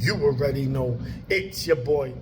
You already know it's your boy,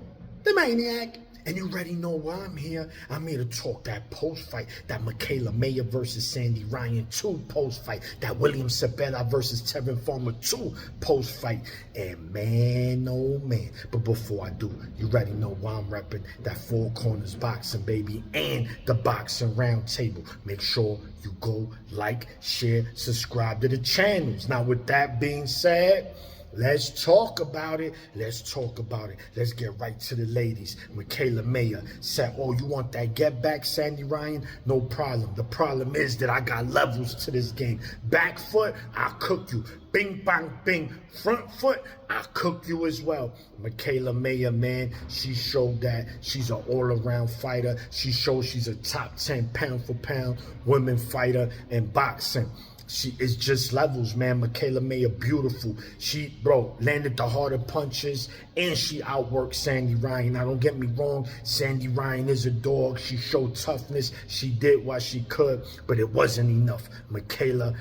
the Maniac. And you already know why I'm here. I'm here to talk that post-fight, that Mikaela versus Sandy Ryan 2 post-fight, that William Zepeda versus Tevin 2 post-fight. And man, oh man. But before I do, you already know why I'm repping that Four Corners Boxing, baby, and the Boxing Roundtable. Make sure you go like, share, subscribe to the channels. Now, with that being said, let's talk about it. Let's talk about it. Let's get right to the ladies. Mikaela said, oh, you want that get back, Sandy Ryan? No problem. The problem is that I got levels to this game. Back foot, I'll cook you. Bing, bang, bing. Front foot, I'll cook you as well. Mikaela, man, she showed that she's an all-around fighter. She showed she's a top 10 pound-for-pound women fighter in boxing. She is just levels, man. Mikaela beautiful. She, landed the harder punches, and she outworked Sandy Ryan. Now, don't get me wrong. Sandy Ryan is a dog. She showed toughness. She did what she could, but it wasn't enough. Mikaela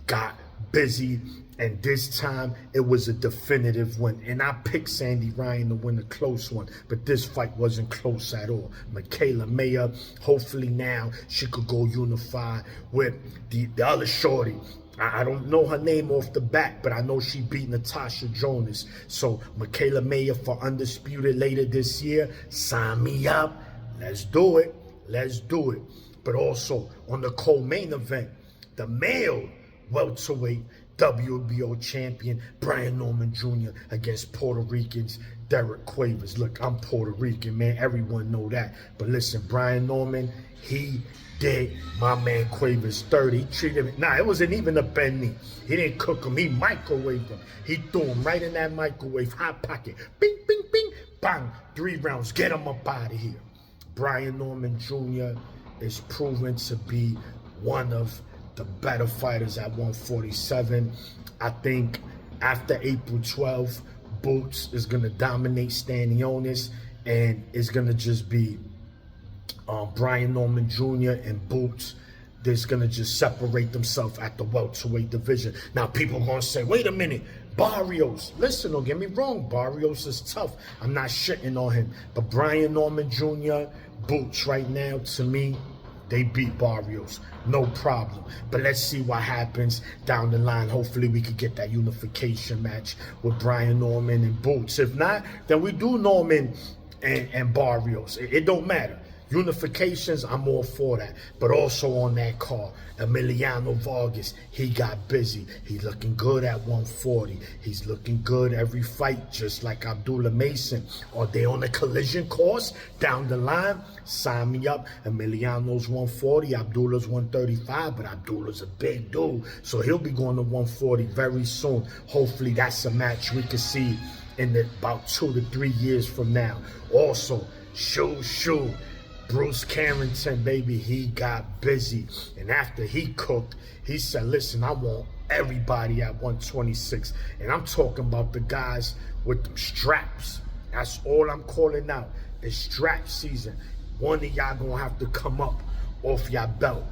got busy, and this time it was a definitive win. And I picked Sandy Ryan to win a close one, but this fight wasn't close at all. Mikaela, hopefully now she could go unify with the other shorty. I don't know her name off the bat, but I know she beat Natasha Jonas. So Mikaela for Undisputed later this year, sign me up. Let's do it. Let's do it. But also on the co-main event, the male welterweight WBO champion Brian Norman Jr. against Puerto Rican's Derek Cuevas. Look, I'm Puerto Rican, man. Everyone know that. But listen, Brian Norman, he did my man Cuevas 30. He treated him. Nah, it wasn't even a bend knee. He didn't cook him. He microwaved him. He threw him right in that microwave. Hot pocket. Bing, bing, bing. Bang. 3 rounds. Get him up out of here. Brian Norman Jr. is proven to be one of the better fighters at 147. I think after April 12th, Boots is going to dominate Stanionis, and it's going to just be Brian Norman Jr. and Boots. They're going to just separate themselves at the welterweight division. Now, people are going to say, wait a minute, Barrios. Listen, don't get me wrong. Barrios is tough. I'm not shitting on him. But Brian Norman Jr., Boots right now, to me, they beat Barrios, no problem. But let's see what happens down the line. Hopefully we could get that unification match with Brian Norman and Boots. If not, then we do Norman and Barrios. It don't matter. Unifications, I'm all for that. But also on that card, Emiliano Vargas, he got busy. He's looking good at 140. He's looking good every fight, just like Abdullah Mason. Are they on a collision course down the line? Sign me up. Emiliano's 140, Abdullah's 135, but Abdullah's a big dude, so he'll be going to 140 very soon. Hopefully that's a match we can see in about 2 to 3 years from now. Also, Shoo. Bruce Carrington, baby, he got busy. And after he cooked, he said, listen, I want everybody at 126. And I'm talking about the guys with them straps. That's all I'm calling out. It's strap season. One of y'all gonna have to come up off your belt.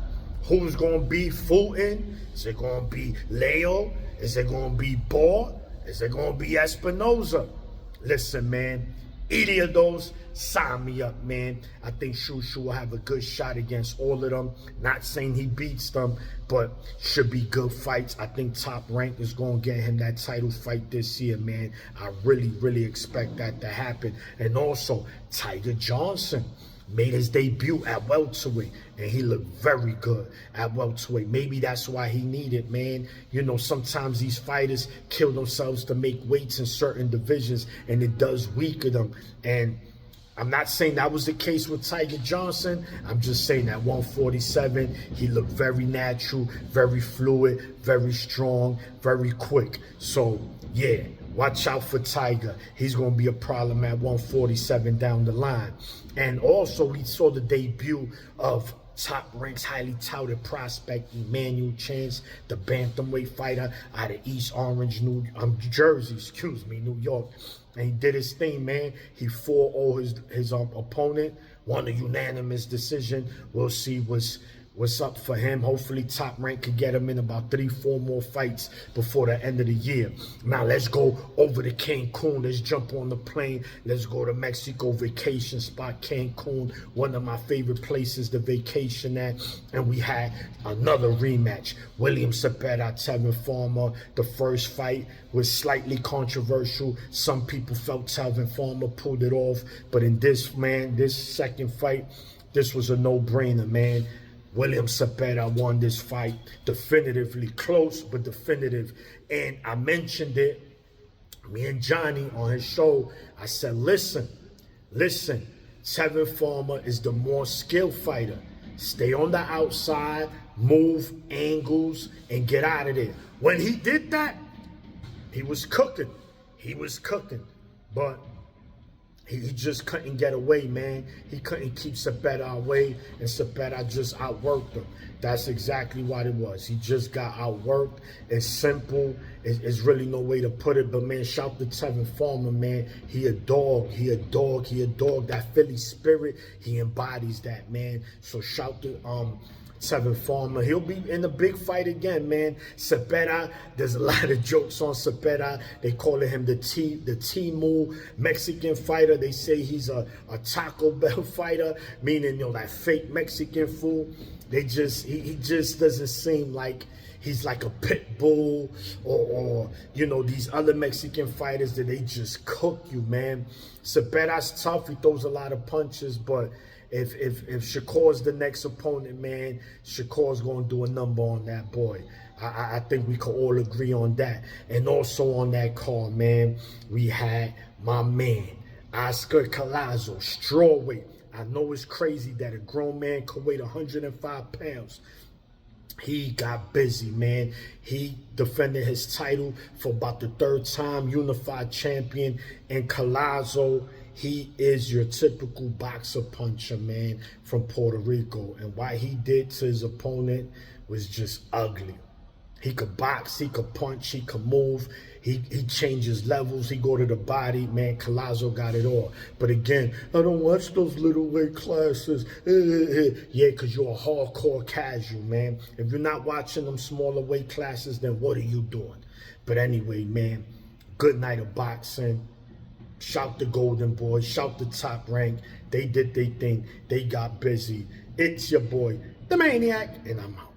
Who's gonna be Fulton? Is it gonna be Leo? Is it gonna be Ball? Is it gonna be Espinoza? Listen, man, either of those, sign me up, man. I think Shoo will have a good shot against all of them. Not saying he beats them, but should be good fights. I think Top Rank is going to get him that title fight this year, man. I really expect that to happen. And also, Tiger Johnson made his debut at welterweight, and he looked very good at welterweight. Maybe that's why he needed, man. You know, sometimes these fighters kill themselves to make weights in certain divisions, and it does weaken them. And I'm not saying that was the case with Tiger Johnson. I'm just saying that 147, he looked very natural, very fluid, very strong, very quick. So, yeah, watch out for Tiger. He's going to be a problem at 147 down the line. And also, we saw the debut of Top Rank's highly touted prospect Emmanuel Chance, the bantamweight fighter out of East Orange, New York. And he did his thing, man. He fought all his opponent, won a unanimous decision. We'll see what's what's up for him. Hopefully Top Rank could get him in about 3-4 more fights before the end of the year. Now let's go over to Cancun. Let's jump on the plane. Let's go to Mexico vacation spot, Cancun, one of my favorite places to vacation at. And we had another rematch. William Zepeda, Tevin Farmer. The first fight was slightly controversial. Some people felt Tevin Farmer pulled it off, but in this second fight, this was a no-brainer, man. William Zepeda won this fight definitively, close but definitive. And I mentioned it, me and Johnny on his show, I said, listen, Tevin Farmer is the more skilled fighter. Stay on the outside, move angles, and get out of there. When he did that, he was cooking. But he just couldn't get away, man. He couldn't keep Zepeda away, and Zepeda just outworked him. That's exactly what it was. He just got outworked. It's simple. It's really no way to put it. But, man, shout to Tevin Farmer, man. He a dog. That Philly spirit, he embodies that, man. So shout to Tevin Farmer. He'll be in the big fight again, man. Zepeda, there's a lot of jokes on Zepeda. They call him the Timu Mexican fighter. They say he's a Taco Bell fighter, meaning, that fake Mexican food. He just doesn't seem like he's like a pit bull or these other Mexican fighters that they just cook you, man. Zepeda's tough. He throws a lot of punches, but if Shakur's the next opponent, man, Shakur's going to do a number on that boy. I think we can all agree on that. And also on that card, man, we had my man, Oscar Collazo, strawweight. I know it's crazy that a grown man could weigh 105 pounds. He got busy, man. He defended his title for about the 3rd time, unified champion. And Collazo, he is your typical boxer puncher, man, from Puerto Rico. And what he did to his opponent was just ugly. He could box, he could punch, he could move. He changes levels, he go to the body. Man, Collazo got it all. But again, I don't watch those little weight classes. Yeah, because you're a hardcore casual, man. If you're not watching them smaller weight classes, then what are you doing? But anyway, man, good night of boxing. Shout the Golden Boys, shout the Top Rank. They did their thing. They got busy. It's your boy, the Maniac, and I'm out.